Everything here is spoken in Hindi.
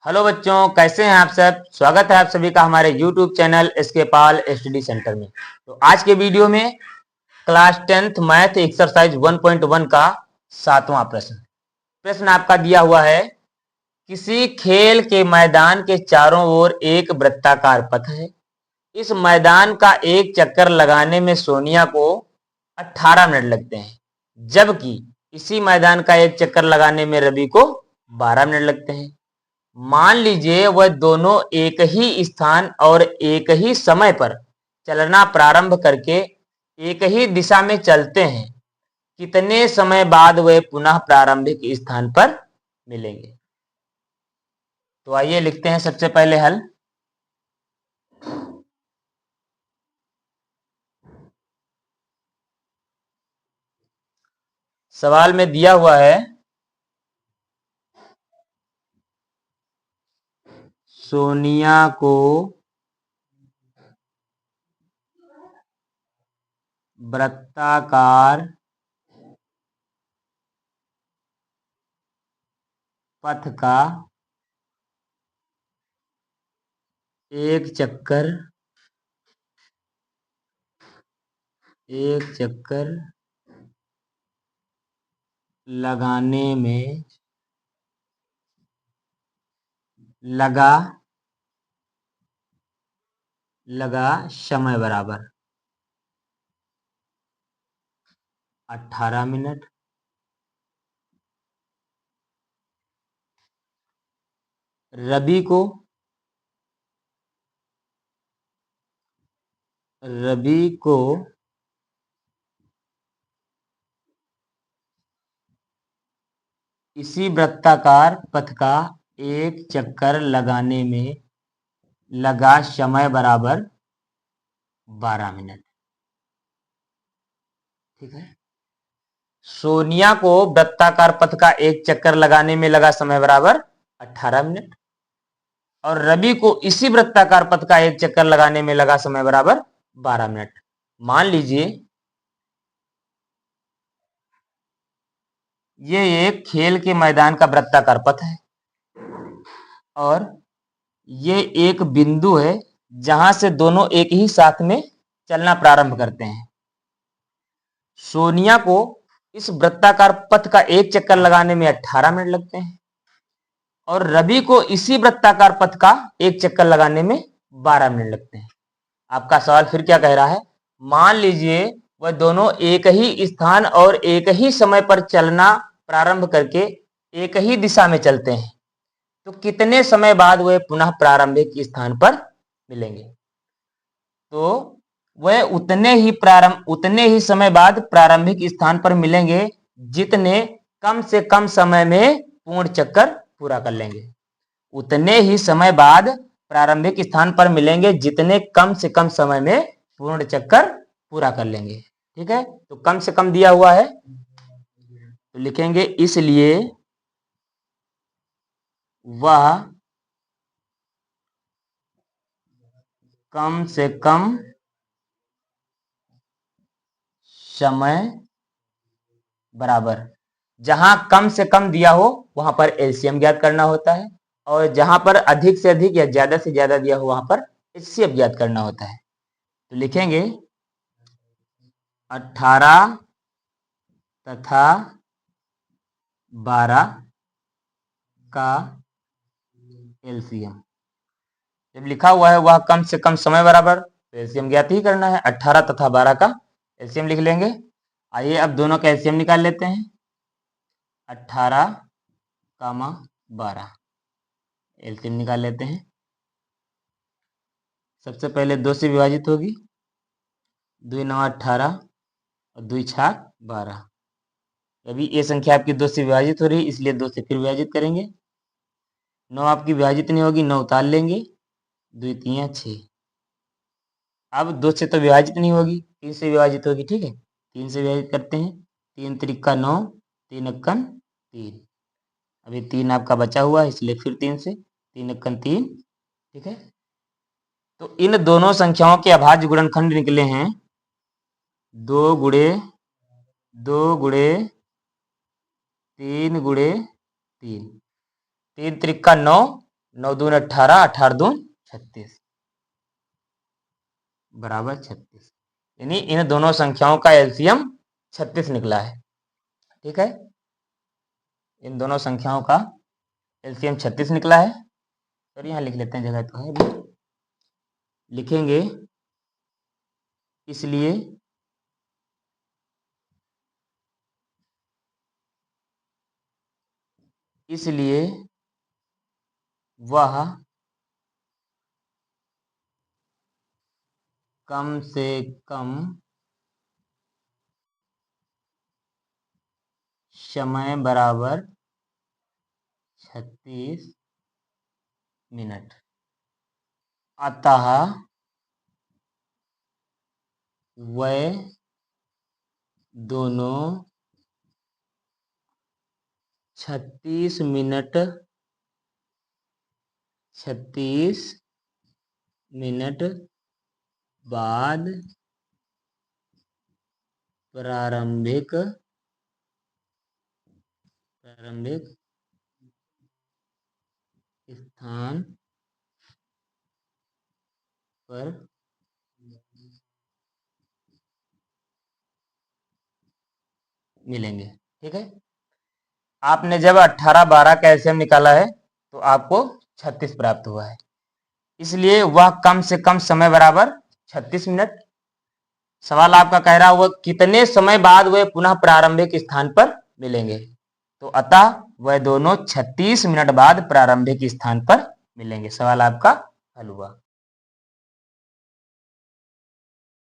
हेलो बच्चों, कैसे हैं आप सब। स्वागत है आप सभी का हमारे YouTube चैनल एसके पाल स्टडी सेंटर में। तो आज के वीडियो में क्लास 10th मैथ एक्सरसाइज 1.1 का 7वां प्रश्न आपका दिया हुआ है। किसी खेल के मैदान के चारों ओर एक वृत्ताकार पथ है। इस मैदान का एक चक्कर लगाने में सोनिया को 18 मिनट लगते हैं, जबकि इसी मैदान का एक चक्कर लगाने में रवि को 12 मिनट लगते हैं। मान लीजिए वह दोनों एक ही स्थान और एक ही समय पर चलना प्रारंभ करके एक ही दिशा में चलते हैं। कितने समय बाद वे पुनः प्रारंभिक स्थान पर मिलेंगे। तो आइए लिखते हैं सबसे पहले हल। सवाल में दिया हुआ है सोनिया को वृत्ताकार पथ का एक चक्कर लगाने में लगा समय बराबर 18 मिनट। रवि को इसी वृत्ताकार पथ का एक चक्कर लगाने में लगा समय बराबर 12 मिनट। ठीक है। सोनिया को वृत्ताकार पथ का एक चक्कर लगाने में लगा समय बराबर 18 मिनट और रवि को इसी वृत्ताकार पथ का एक चक्कर लगाने में लगा समय बराबर 12 मिनट। मान लीजिए ये एक खेल के मैदान का वृत्ताकार पथ है और ये एक बिंदु है जहां से दोनों एक ही साथ में चलना प्रारंभ करते हैं। सोनिया को इस वृत्ताकार पथ का एक चक्कर लगाने में 18 मिनट लगते हैं और रवि को इसी वृत्ताकार पथ का एक चक्कर लगाने में 12 मिनट लगते हैं। आपका सवाल फिर क्या कह रहा है। मान लीजिए वह दोनों एक ही स्थान और एक ही समय पर चलना प्रारंभ करके एक ही दिशा में चलते हैं, तो कितने समय बाद वे पुनः प्रारंभिक स्थान पर मिलेंगे। तो वह उतने ही समय बाद प्रारंभिक स्थान पर मिलेंगे जितने कम से कम समय में पूर्ण चक्कर पूरा कर लेंगे। उतने ही समय बाद प्रारंभिक स्थान पर मिलेंगे जितने कम से कम समय में पूर्ण चक्कर पूरा कर लेंगे। ठीक है। तो कम से कम दिया हुआ है तो लिखेंगे इसलिए वह कम से कम समय बराबर, जहां कम से कम दिया हो वहां पर एलसीएम ज्ञात करना होता है और जहां पर अधिक से अधिक या ज्यादा से ज्यादा दिया हो वहां पर एचसीएफ ज्ञात करना होता है। तो लिखेंगे 18 तथा 12 का एलसीएम। जब लिखा हुआ है वह कम से कम समय बराबर, तो एलसीएम ज्ञात ही करना है। 18 तथा 12 का एलसीएम लिख लेंगे। आइए अब दोनों का एलसीएम निकाल लेते हैं। 18 कामा 12 एलसीएम निकाल लेते हैं। सबसे पहले 2 से विभाजित होगी, 2 9 18 और 2 छाक 12। अभी ये संख्या आपकी 2 से विभाजित हो रही है इसलिए 2 से फिर विभाजित करेंगे। 9 आपकी विभाजित नहीं होगी, 9 उतार लेंगे, 2 3 6। अब 2 से तो विभाजित नहीं होगी, 3 से विभाजित होगी। ठीक है, 3 से विभाजित करते हैं। 3 त्रिका 9, 3 अक्कन 3। अभी 3 आपका बचा हुआ है इसलिए फिर 3 से, 3 अक्कन 3। ठीक है। तो इन दोनों संख्याओं के अभाज्य गुणनखंड निकले हैं 2 गुणे 2 गुणे 3 गुणे 3। 3 त्रिका 9, 9 दून 18, 18 दून 36 बराबर 36। यानी इन दोनों संख्याओं का एलसीएम 36 निकला है। ठीक है, इन दोनों संख्याओं का एलसीएम 36 निकला है। और यहाँ लिख लेते हैं, जगह तो है भी। लिखेंगे इसलिए वह कम से कम समय बराबर 36 मिनट, अतः वह दोनों 36 मिनट बाद प्रारंभिक स्थान पर मिलेंगे। ठीक है, आपने जब 18 12 का एलसीएम निकाला है तो आपको 36 प्राप्त हुआ है। इसलिए वह कम से कम समय बराबर 36 मिनट। सवाल आपका कह रहा हुआ कितने समय बाद वे पुनः प्रारंभिक स्थान पर मिलेंगे, तो अतः वह दोनों 36 मिनट बाद प्रारंभिक स्थान पर मिलेंगे। सवाल आपका हल हुआ।